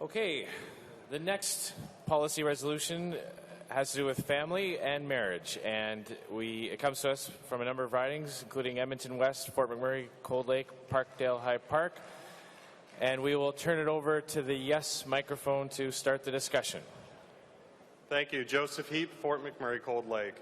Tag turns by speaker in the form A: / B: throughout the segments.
A: Okay, the next policy resolution has to do with family and marriage, and it comes to us from a number of ridings, including Edmonton West, Fort McMurray, Cold Lake, Parkdale High Park, and we will turn it over to the yes microphone to start the discussion.
B: Thank you. Joseph Heap, Fort McMurray, Cold Lake.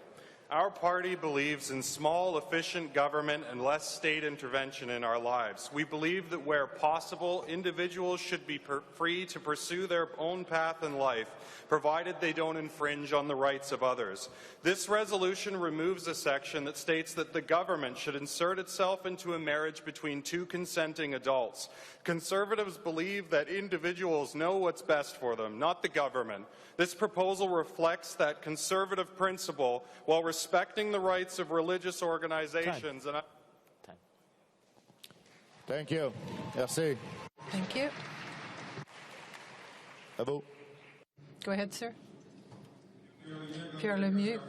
B: Our party believes in small, efficient government and less state intervention in our lives. We believe that where possible, individuals should be free to pursue their own path in life, provided they don't infringe on the rights of others. This resolution removes a section that states that the government should insert itself into a marriage between two consenting adults. Conservatives believe that individuals know what's best for them, not the government. This proposal reflects that conservative principle while respecting the rights of religious organizations.
A: Time.
C: Thank you. Merci.
D: Thank you.
C: À vous.
D: Go ahead, sir. Pierre Lemieux.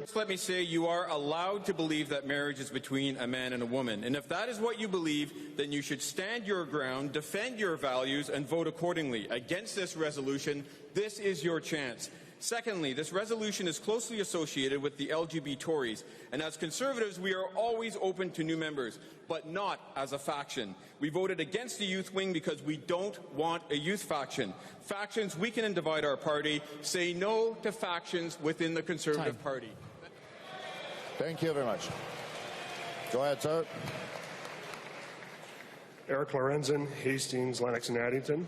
E: Just let me say you are allowed to believe that marriage is between a man and a woman. And if that is what you believe, then you should stand your ground, defend your values, and vote accordingly. Against this resolution, this is your chance. Secondly, this resolution is closely associated with the LGBT Tories, and as Conservatives, we are always open to new members, but not as a faction. We voted against the youth wing because we don't want a youth faction. Factions weaken and divide our party. Say no to factions within the Conservative Party.
C: Thank you very much. Go ahead, sir.
F: Eric Lorenzen, Hastings, Lennox and Addington.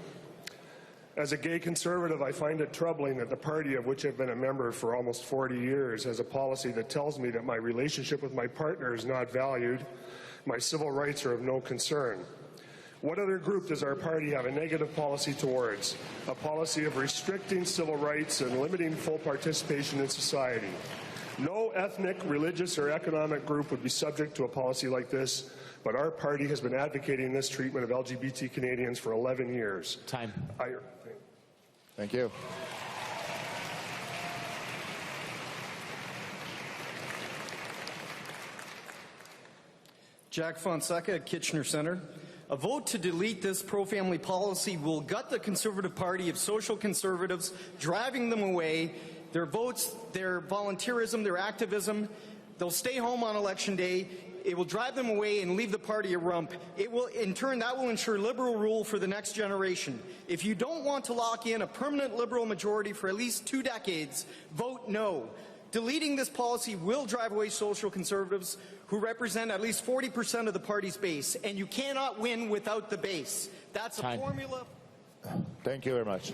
F: As a gay conservative, I find it troubling that the party of which I've been a member for almost 40 years has a policy that tells me that my relationship with my partner is not valued, my civil rights are of no concern. What other group does our party have a negative policy towards? A policy of restricting civil rights and limiting full participation in society. No ethnic, religious, or economic group would be subject to a policy like this, but our party has been advocating this treatment of LGBT Canadians for 11 years.
A: Time.
C: Thank you.
G: Jack Fonseca at Kitchener Centre. A vote to delete this pro-family policy will gut the Conservative Party of social conservatives, driving them away. Their votes, their volunteerism, their activism, they'll stay home on election day. It will drive them away and leave the party a rump. It will, in turn, that will ensure Liberal rule for the next generation. If you don't want to lock in a permanent Liberal majority for at least 2 decades, vote no. Deleting this policy will drive away social conservatives who represent at least 40% of the party's base, and you cannot win without the base. That's a formula.
C: Thank you very much.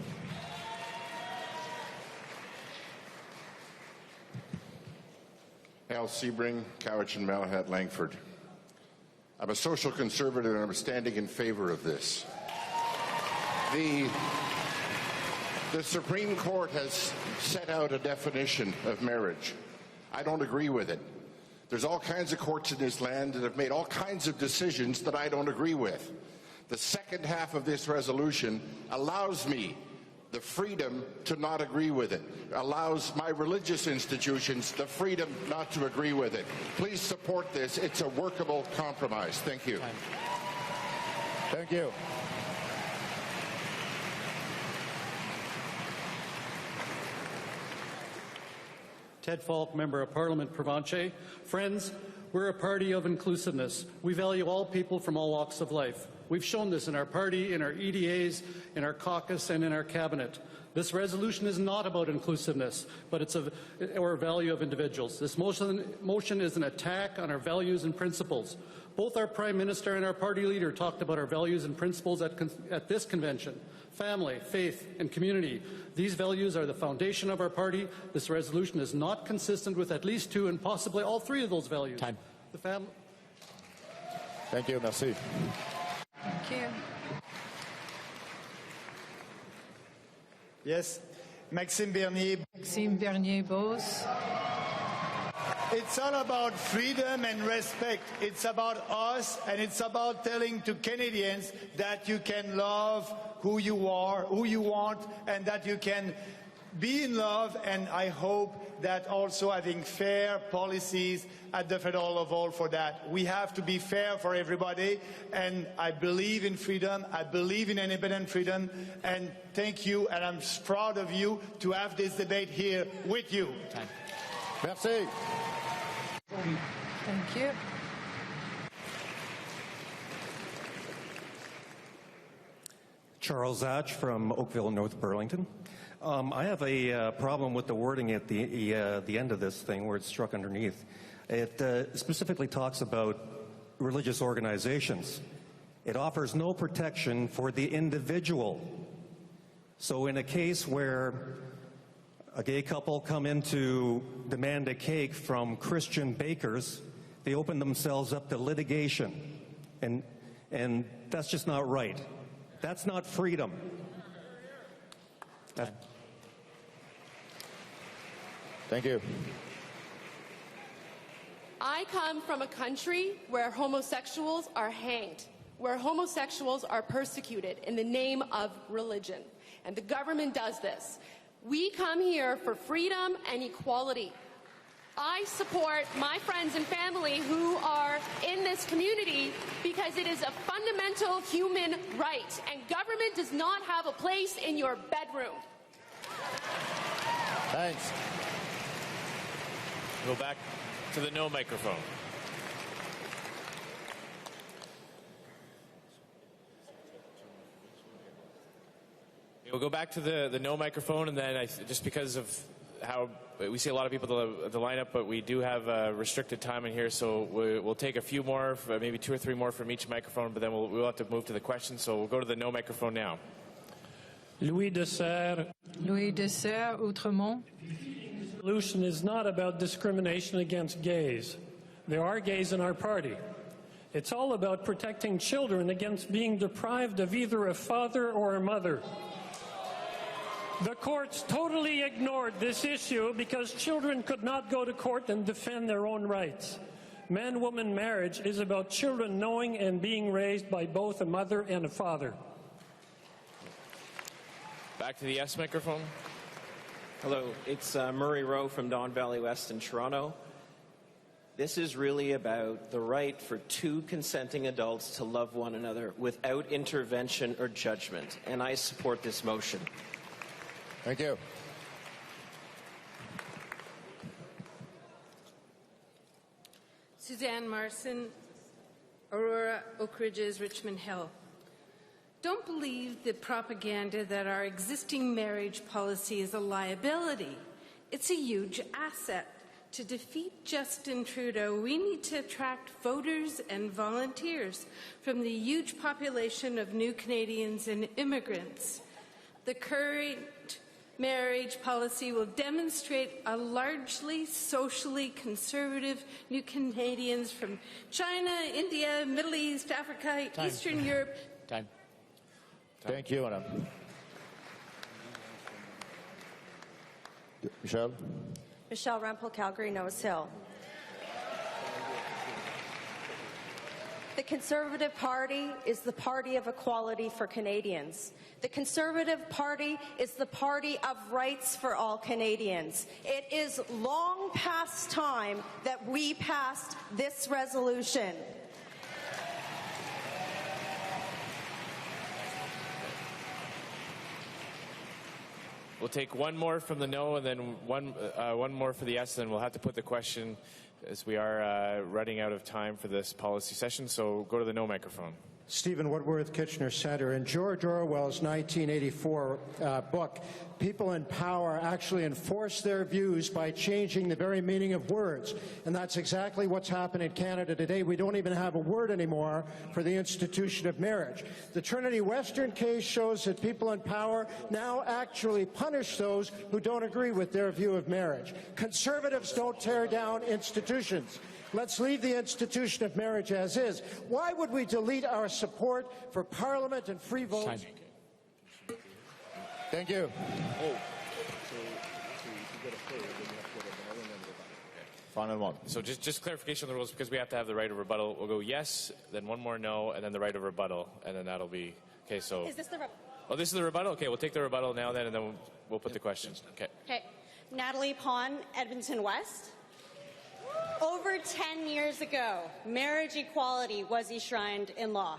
H: Al Sebring, Cowichan, Malahat, Langford. I'm a social conservative and I'm standing in favor of this. The Supreme Court has set out a definition of marriage. I don't agree with it. There's all kinds of courts in this land that have made all kinds of decisions that I don't agree with. The second half of this resolution allows me the freedom to not agree with it, allows my religious institutions the freedom not to agree with it. Please support this. It's a workable compromise. Thank you.
C: Thank you.
I: Ted Falk, Member of Parliament, Provencher. Friends, we're a party of inclusiveness. We value all people from all walks of life. We've shown this in our party, in our EDAs, in our caucus, and in our cabinet. This resolution is not about inclusiveness, but it's a value of individuals. This motion is an attack on our values and principles. Both our Prime Minister and our party leader talked about our values and principles at this convention. Family, faith, and community. These values are the foundation of our party. This resolution is not consistent with at least 2 and possibly all 3 of those values.
A: Time.
I: The family.
C: Thank you. Merci.
D: Thank you.
J: Yes. Maxime Bernier.
D: Maxime Bernier-Bose.
J: It's all about freedom and respect. It's about us, and it's about telling to Canadians that you can love who you are, who you want, and that you can be in love, and I hope that also having fair policies at the federal level for that. We have to be fair for everybody, and I believe in freedom. I believe in independent freedom, and thank you, and I'm proud of you to have this debate here with you.
C: Merci.
D: Thank you.
K: Charles Zatch from Oakville, North Burlington. I have a problem with the wording at the end of this thing where it's struck underneath. It specifically talks about religious organizations. It offers no protection for the individual. So in a case where a gay couple come in to demand a cake from Christian bakers, they open themselves up to litigation. And that's just not right. That's not freedom.
C: Thank you.
L: I come from a country where homosexuals are hanged, where homosexuals are persecuted in the name of religion. And the government does this. We come here for freedom and equality. I support my friends and family who are in this community because it is a fundamental human right, and government does not have a place in your bedroom.
C: Thanks.
A: Go back to the no microphone. We'll go back to the no microphone, and then just because of how we see a lot of people at the lineup, but we do have restricted time in here, so we'll take a few more, maybe 2 or 3 more from each microphone, but then we'll have to move to the questions. So we'll go to the no microphone now.
M: Louis Desserre.
D: Louis Desserre, Outremont.
M: The solution is not about discrimination against gays. There are gays in our party. It's all about protecting children against being deprived of either a father or a mother. The courts totally ignored this issue because children could not go to court and defend their own rights. Man-woman marriage is about children knowing and being raised by both a mother and a father.
A: Back to the yes microphone.
N: Hello, it's Murray Rowe from Don Valley West in Toronto. This is really about the right for 2 consenting adults to love one another without intervention or judgment, and I support this motion.
C: Thank you.
O: Suzanne Marson, Aurora, Oak Ridges, Richmond Hill. Don't believe the propaganda that our existing marriage policy is a liability. It's a huge asset. To defeat Justin Trudeau, we need to attract voters and volunteers from the huge population of new Canadians and immigrants. The current marriage policy will demonstrate a largely socially conservative new Canadians from China, India, Middle East, Africa, Eastern Europe.
C: Time. Thank you, Anna. Michelle?
P: Michelle Rempel, Calgary, Nose Hill. The Conservative Party is the party of equality for Canadians. The Conservative Party is the party of rights for all Canadians. It is long past time that we passed this resolution.
A: We'll take one more from the no, and then one more for the yes, and then we'll have to put the question as we are running out of time for this policy session. So go to the no microphone.
Q: Stephen Woodworth, Kitchener Centre. In George Orwell's 1984 book, people in power actually enforce their views by changing the very meaning of words. And that's exactly what's happened in Canada today. We don't even have a word anymore for the institution of marriage. The Trinity Western case shows that people in power now actually punish those who don't agree with their view of marriage. Conservatives don't tear down institutions. Let's leave the institution of marriage as is. Why would we delete our support for Parliament and free votes?
C: Thank you. Final one.
A: So just clarification of the rules, because we have to have the right of rebuttal. We'll go yes, then one more no, and then the right of rebuttal, and then that'll be okay. So
P: Is this the
A: oh, this is the rebuttal. Okay, we'll take the rebuttal now, then, and then we'll put the question. Okay.
R: Okay. Natalie Pond, Edmonton West. Over 10 years ago, marriage equality was enshrined in law.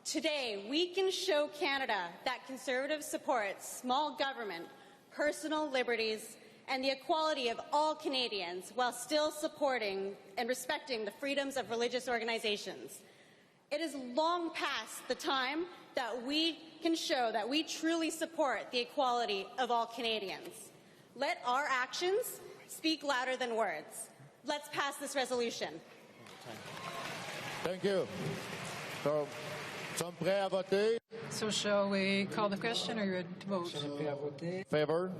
R: Today, we can show Canada that Conservatives support small government, personal liberties, and the equality of all Canadians while still supporting and respecting the freedoms of religious organizations. It is long past the time that we can show that we truly support the equality of all Canadians. Let our actions speak louder than words. Let's pass this resolution.
C: Thank you. So, sommes prêts à voter?
D: So shall we call the question, or are you ready to vote?
C: Favor?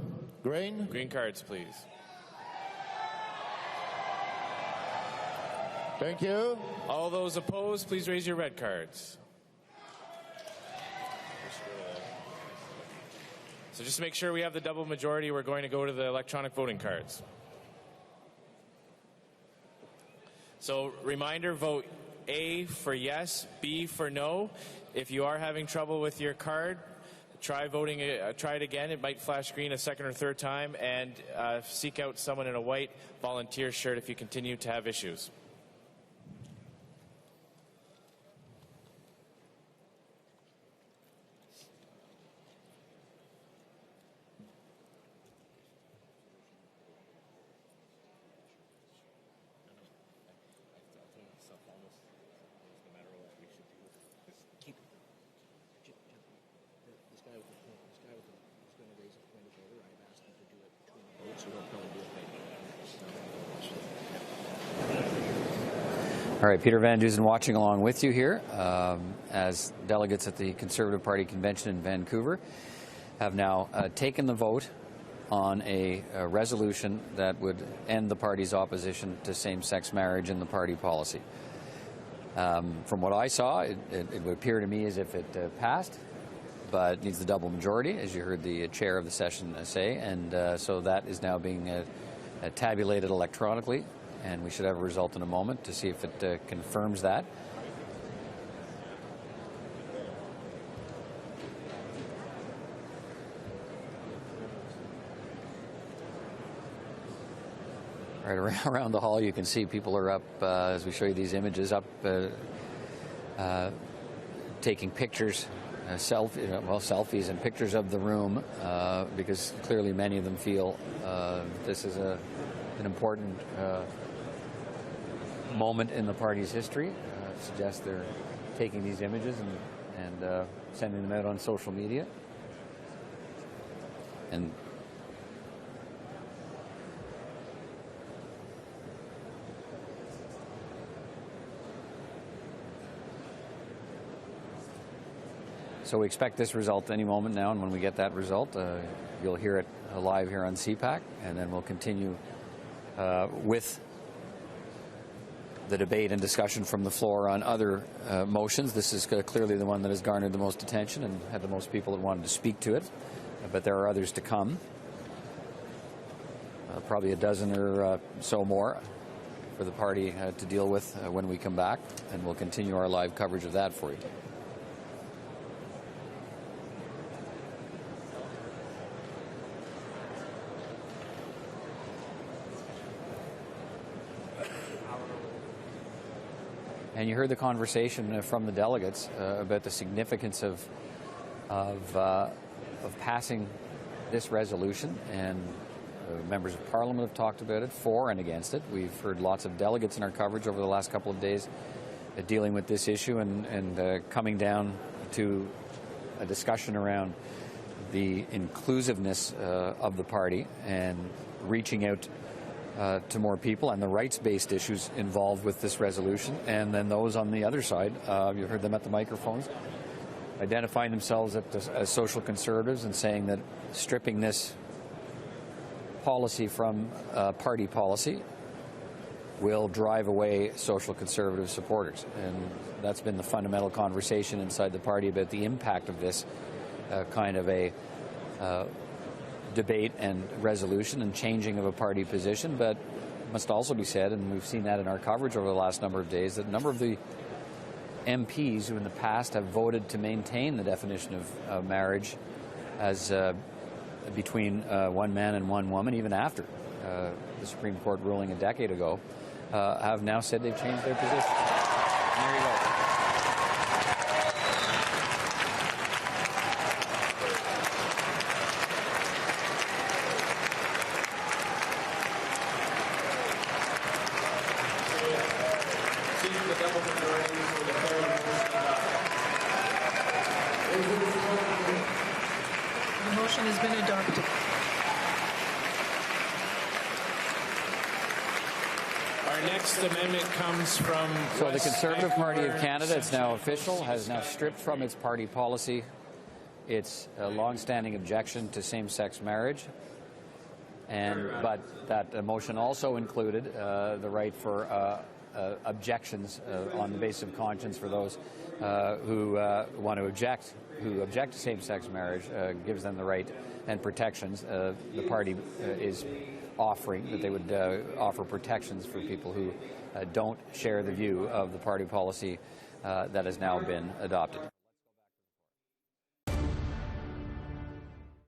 C: Green?
A: Green cards, please.
C: Thank you.
A: All those opposed, please raise your red cards. So just to make sure we have the double majority, we're going to go to the electronic voting cards. So reminder, vote A for yes, B for no. If you are having trouble with your card, try voting. Try it again. It might flash green a second or third time, and seek out someone in a white volunteer shirt if you continue to have issues.
S: All right, Peter Van Dusen watching along with you here as delegates at the Conservative Party convention in Vancouver have now taken the vote on a resolution that would end the party's opposition to same-sex marriage in the party policy. From what I saw, it would appear to me as if it passed, but it needs the double majority, as you heard the chair of the session say, and so that is now being tabulated electronically. And we should have a result in a moment to see if it confirms that. Right around the hall, you can see people are up, as we show you these images, up taking pictures, selfies and pictures of the room, because clearly many of them feel this is an important moment in the party's history. Suggest they're taking these images and sending them out on social media. And so we expect this result any moment now, and when we get that result, you'll hear it live here on CPAC, and then we'll continue with the debate and discussion from the floor on other motions. This is clearly the one that has garnered the most attention and had the most people that wanted to speak to it, but there are others to come. Probably a dozen or so more for the party to deal with when we come back, and we'll continue our live coverage of that for you. And you heard the conversation from the delegates about the significance of passing this resolution, and members of Parliament have talked about it, for and against it. We've heard lots of delegates in our coverage over the last couple of days dealing with this issue and coming down to a discussion around the inclusiveness of the party and reaching out to more people, and the rights-based issues involved with this resolution. And then those on the other side, you heard them at the microphones, identifying themselves as social conservatives and saying that stripping this policy from party policy will drive away social conservative supporters. And that's been the fundamental conversation inside the party about the impact of this kind of a debate and resolution and changing of a party position. But it must also be said, and we've seen that in our coverage over the last number of days, that a number of the MPs who in the past have voted to maintain the definition of marriage as between one man and one woman, even after the Supreme Court ruling a decade ago, have now said they've changed their position. And there you go.
D: The motion has been adopted.
A: Our next amendment comes from
S: So the Conservative Party of Canada, it's now official, has now stripped from its party policy its long-standing objection to same-sex marriage. But that motion also included the right for objections on the basis of conscience for those who want to object to same-sex marriage, gives them the right and protections. The party is offering that they would offer protections for people who don't share the view of the party policy that has now been adopted.